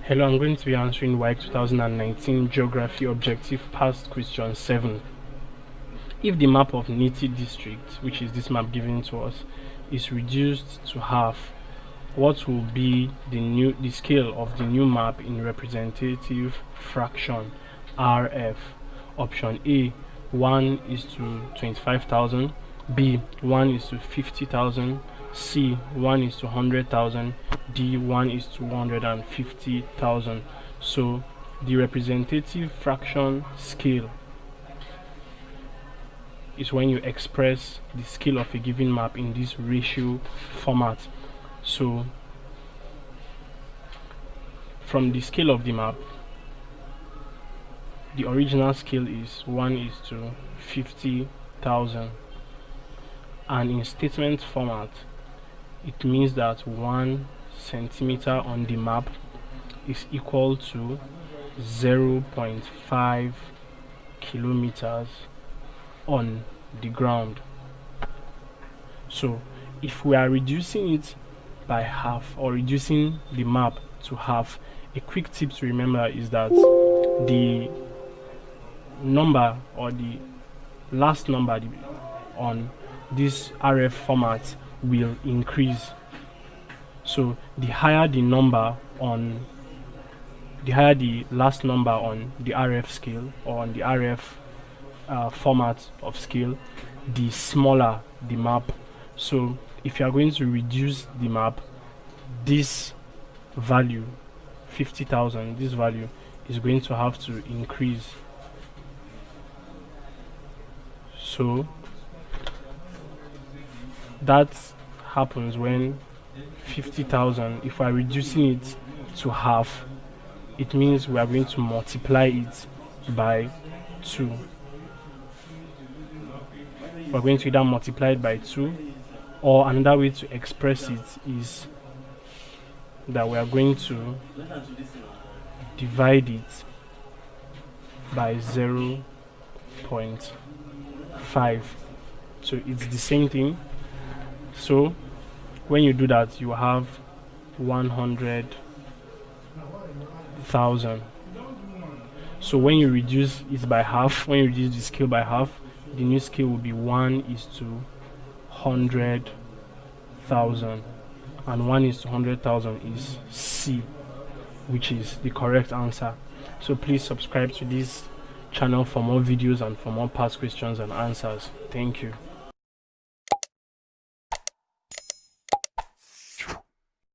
Hello, I'm going to be answering WAEC 2019 Geography Objective Past Question 7. If the map of Niti district, which is this map given to us, is reduced to half, what will be the scale of the new map in representative fraction RF? Option A, 1 is to 25,000, B, 1 is to 50,000, C, 1 is to 100,000, D, 1 is to 150,000. So the representative fraction scale is when you express the scale of a given map in this ratio format. So from the scale of the map, the original scale is 1 is to 50,000, and in statement format it means that 1 centimeter on the map is equal to 0.5 kilometers on the ground. So if we are reducing it by half, or reducing the map to half, a quick tip to remember is that the number, or the last number on this RF format, will increase. So the higher the last number on the RF scale, or on the RF format of scale, the smaller the map. So if you are going to reduce the map, this value 50,000, this value is going to have to increase. So that happens when 50,000, if we are reducing it to half, it means we are going to multiply it by 2. We're going to either multiply it by 2, or another way to express it is that we are going to divide it by 0.5. So it's the same thing. So when you do that, you have 100,000. So when you reduce it by half, when you reduce the scale by half, the new scale will be 1 is to 100,000, and 1 is to 100,000 is C, which is the correct answer. So please subscribe to this channel for more videos and for more past questions and answers. Thank you.